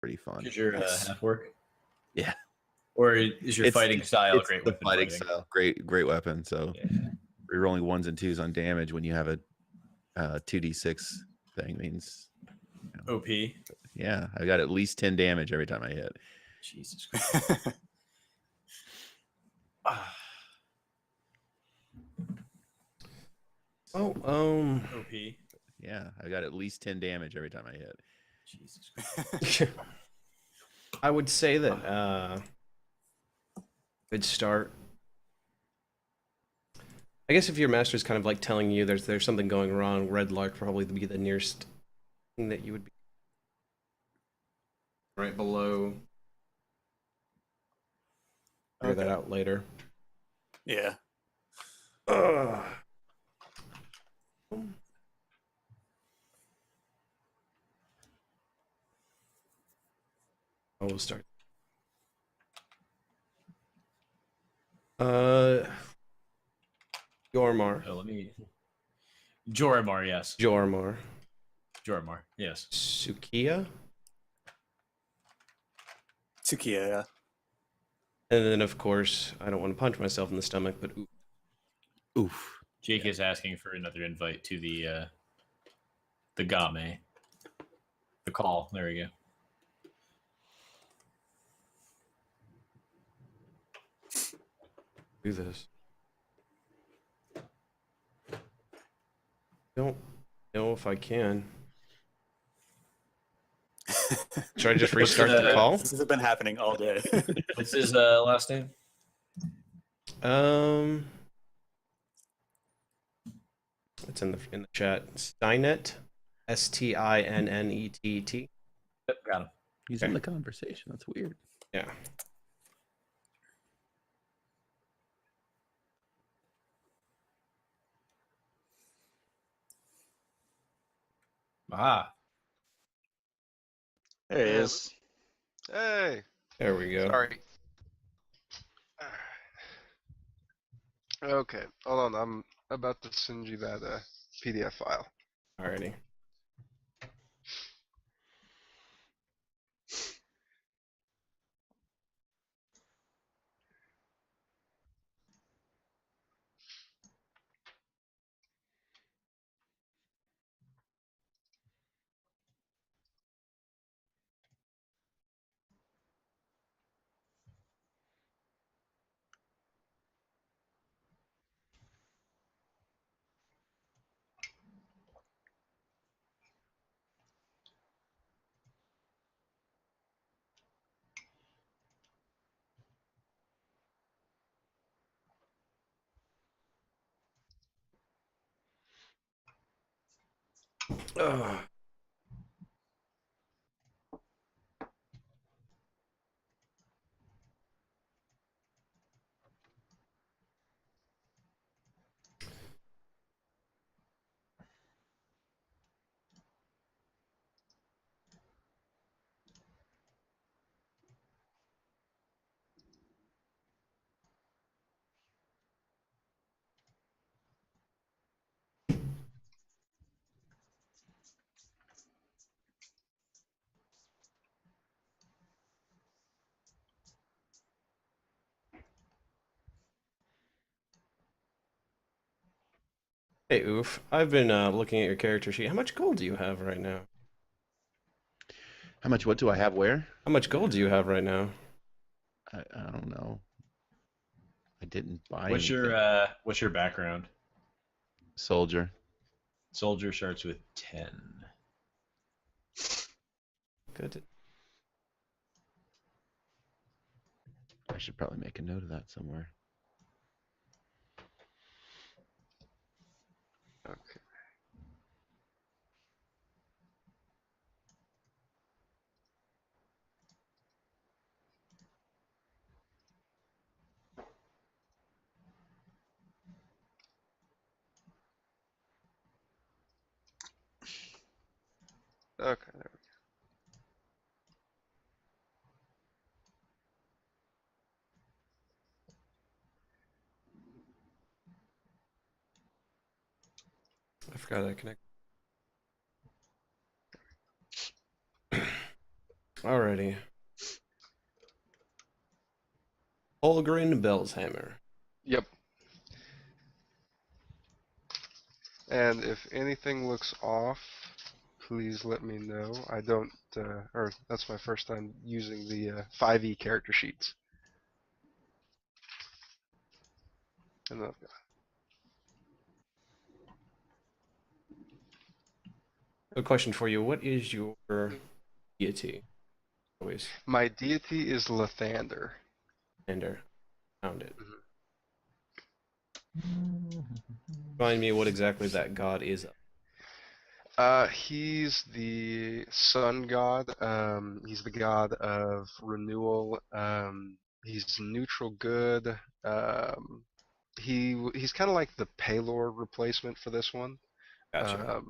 pretty fun. Because you're half orc? Yeah. Or is your fighting style great the weapon fighting style? Great weapon. So you're rolling 1s and 2s on damage when you have a 2d6 thing means OP. Yeah, I got at least 10 damage every time I hit. Jesus Christ. OP. Yeah, I got at least 10 damage every time I hit. Jesus Christ. I would say that good start. I guess if your master's kind of like telling you there's something going wrong, Red Lark probably would be the nearest thing that you would be right below. Figure that out later. Yeah. We'll start. Jormar. Oh, Joramar, yes. Jormar. Joramar, yes. Sukiya. Tsukiya, yeah. And then, of course, I don't want to punch myself in the stomach, but Oof. Jake is asking for another invite to the Game. The call. There we go. Do this. Don't know if I can. Should I just restart the call? This has been happening all day. What's his last name? It's in the chat. Steinet, Stinnett. Yep, got him. He's in the conversation. That's weird. Yeah. Ah. There he is. Hey. There we go. Sorry. Okay, hold on. I'm about to send you that PDF file. Alrighty. Ugh. Hey, Oof. I've been looking at your character sheet. How much gold do you have right now? How much? What do I have where? How much gold do you have right now? I don't know. I didn't buy What's anything. what's your background? Soldier. Soldier starts with 10. Good. I should probably make a note of that somewhere. Okay. Okay, there we I forgot I connect. Alrighty. Holgren Bellshammer. Yep. And if anything looks off, please let me know. I don't, or that's my first time using the 5e character sheets. And then A question for you. What is your deity? Always. my deity is Lathander. Ender. Found it. Remind me what exactly that god is. He's the sun god. He's the god of renewal. He's neutral good. He's kind of like the Paylor replacement for this one. Gotcha.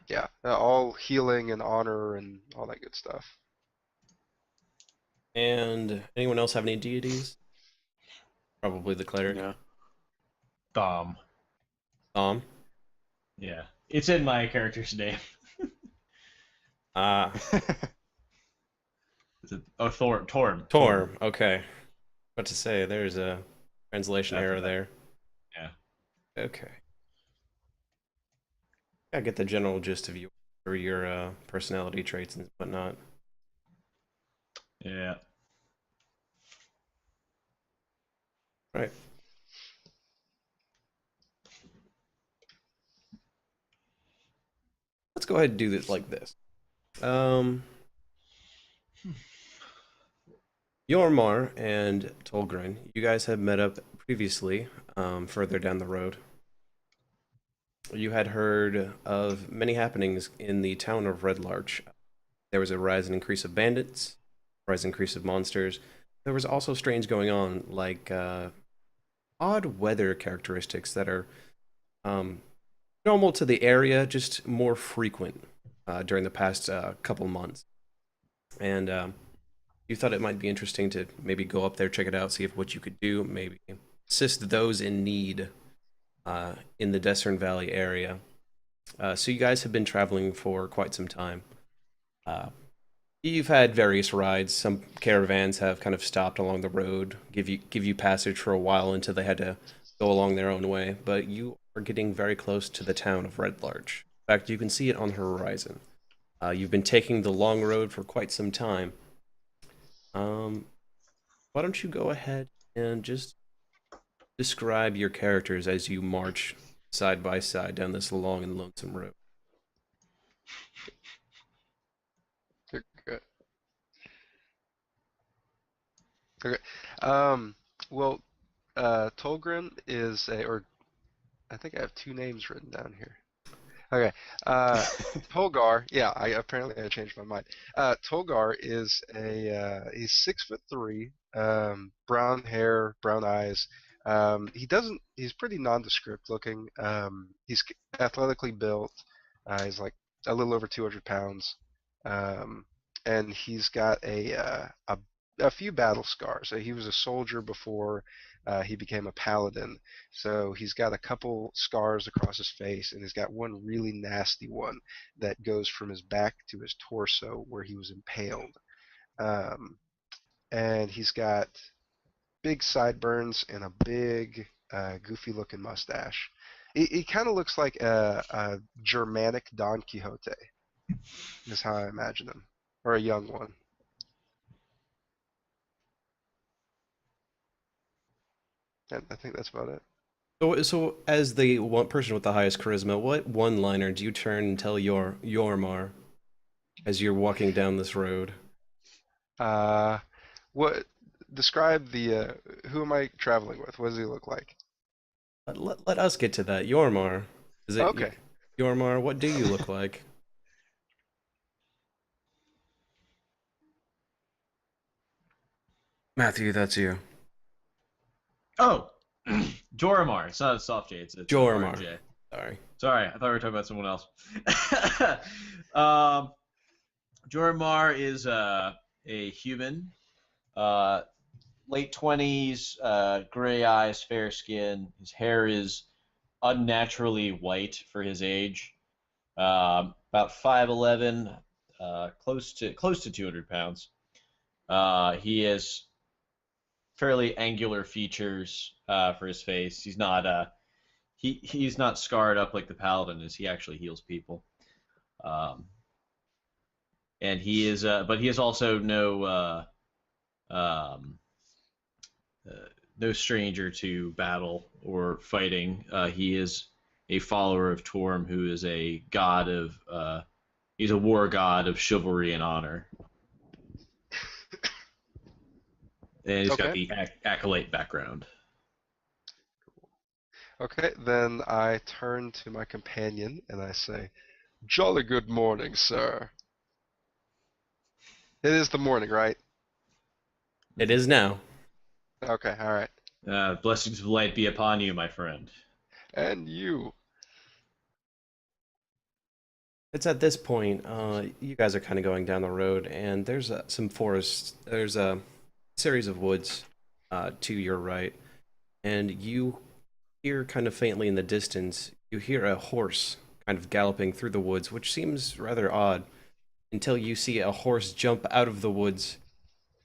Yeah, all healing and honor and all that good stuff. And anyone else have any deities? Probably the cleric. Yeah. Dom. Tom. Yeah. It's in my character's name. Ah, Is it? Oh, Torm. Torm. Okay. What to say? There's a translation That's error right. there. Yeah. Okay. I get the general gist of your personality traits and whatnot. Yeah. Right. Let's go ahead and do this like this. Yormar and Tolgren, you guys had met up previously, further down the road. You had heard of many happenings in the town of Red Larch. There was a rise and increase of bandits, rise and increase of monsters. There was also strange going on, like odd weather characteristics that are normal to the area, just more frequent during the past couple months. And you thought it might be interesting to maybe go up there, check it out, see if what you could do, maybe assist those in need in the Desert Valley area. So you guys have been traveling for quite some time. You've had various rides. Some caravans have kind of stopped along the road, give you passage for a while until they had to go along their own way. But you are getting very close to the town of Red Larch. In fact, you can see it on the horizon. You've been taking the long road for quite some time. Why don't you go ahead and just describe your characters as you march side by side down this long and lonesome road? You're good. Okay. Well, Tolgren is or I think I have two names written down here. Okay. Tolgar, yeah, I changed my mind. Tolgar is he's 6'3", brown hair, brown eyes. He's pretty nondescript looking. He's athletically built. He's like a little over 200 pounds. And he's got a few battle scars. So he was a soldier before he became a paladin. So he's got a couple scars across his face, and he's got one really nasty one that goes from his back to his torso where he was impaled. And he's got big sideburns and a big, goofy looking mustache. He kind of looks like a Germanic Don Quixote, is how I imagine him, or a young one. And I think that's about it. So as the one person with the highest charisma, what one-liner do you turn and tell Yormar as you're walking down this road? What describe the who am I traveling with? What does he look like? Let us get to that. Yormar. Is it Okay. Yormar? What do you look like? Matthew, that's you. Oh, Joramar. It's not a soft J. It's Joramar. RJ. Sorry. Sorry, I thought we were talking about someone else. Joramar is a human, late 20s, gray eyes, fair skin. His hair is unnaturally white for his age. About 5'11", close to 200 pounds. He has fairly angular features for his face. He's not he's not scarred up like the paladin is. He actually heals people. And he is, but he is also um, no stranger to battle or fighting. He is a follower of Torm, who is a god of, he's a war god of chivalry and honor. And he's got Okay. the acolyte background. Okay, then I turn to my companion and I say, "Jolly good morning, sir." It is the morning, right? It is now. Okay, all right. Blessings of light be upon you, my friend. And you. It's at this point, you guys are kind of going down the road, and there's some forest. There's a series of woods to your right, and you hear kind of faintly in the distance, you hear a horse kind of galloping through the woods, which seems rather odd until you see a horse jump out of the woods.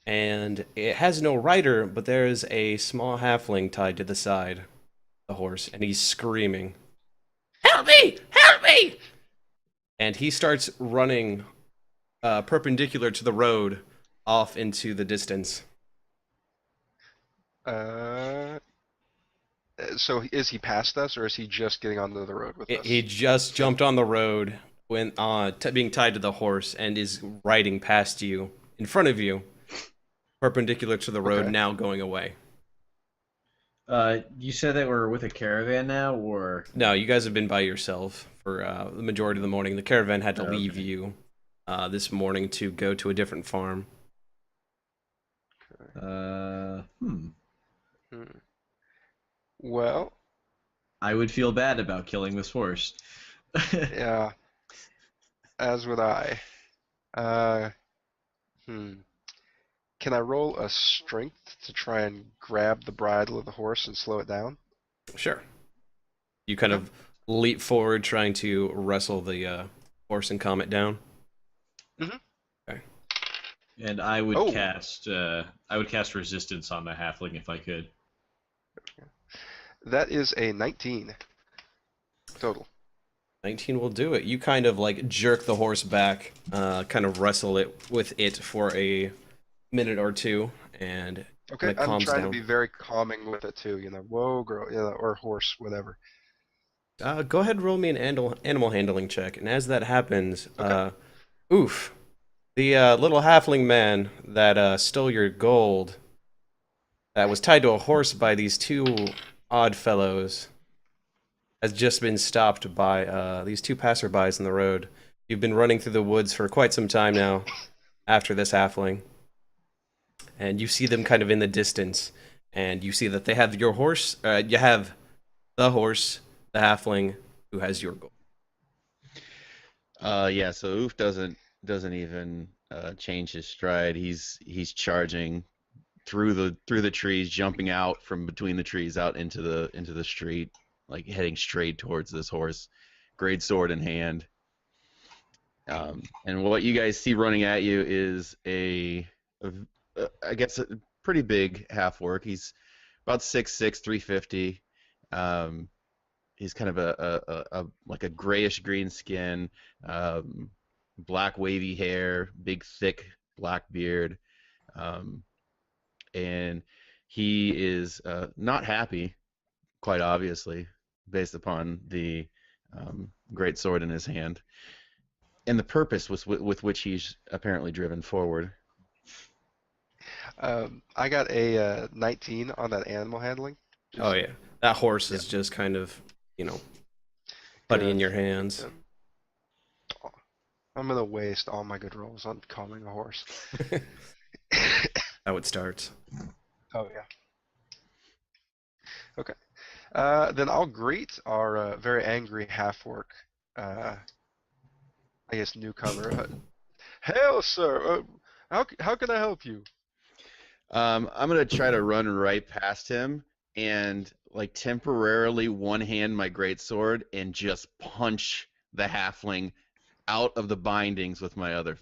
And it has no rider, but there is a small halfling tied to the side of the horse, and he's screaming, "Help me! Help me!" And he starts running perpendicular to the road off into the distance. Uh, so is he past us, or is he just getting onto the road with us? He just jumped on the road when being tied to the horse and is riding past you, in front of you, perpendicular to the road, Okay. now going away. You said that we're with a caravan now, or No, you guys have been by yourself for the majority of the morning. The caravan had to Oh, leave okay. you this morning to go to a different farm. Hmm. Well, I would feel bad about killing this horse. yeah, as would I. Uh, Can I roll a strength to try and grab the bridle of the horse and slow it down? Sure. You kind of leap forward, trying to wrestle the horse and calm it down. And I would Oh. cast resistance on the halfling if I could. That is a 19 total. 19 will do it. You kind of like jerk the horse back, kind of wrestle it with it for a minute or two, and Okay, it I'm calms trying down. to be very calming with it too. Whoa, girl, or horse, whatever. Go ahead and roll me an animal handling check, and as that happens, Okay. oof, the little halfling man that stole your gold, that was tied to a horse by these two odd fellows, has just been stopped by these two passerbys in the road. You've been running through the woods for quite some time now after this halfling, and you see them kind of in the distance, and you see that they have your horse. You have the horse, the halfling, who has your gold. Yeah, so Oof doesn't even change his stride. He's charging through the trees, jumping out from between the trees out into the street, like heading straight towards this horse, great sword in hand. And what you guys see running at you is I guess a pretty big half orc. He's about 6'6", 350. He's kind of a like a grayish green skin, black wavy hair, big thick black beard, and he is not happy, quite obviously, based upon the great sword in his hand and the purpose with which he's apparently driven forward. I got a 19 on that animal handling. Oh yeah, that horse is just kind of, putty in Good. your hands. I'm gonna waste all my good rolls on calming a horse. How it starts. Oh yeah. Okay. Then I'll greet our very angry half-orc, I guess newcomer. Hail, sir. How can I help you? I'm gonna try to run right past him and like temporarily one hand my greatsword and just punch the halfling out of the bindings with my other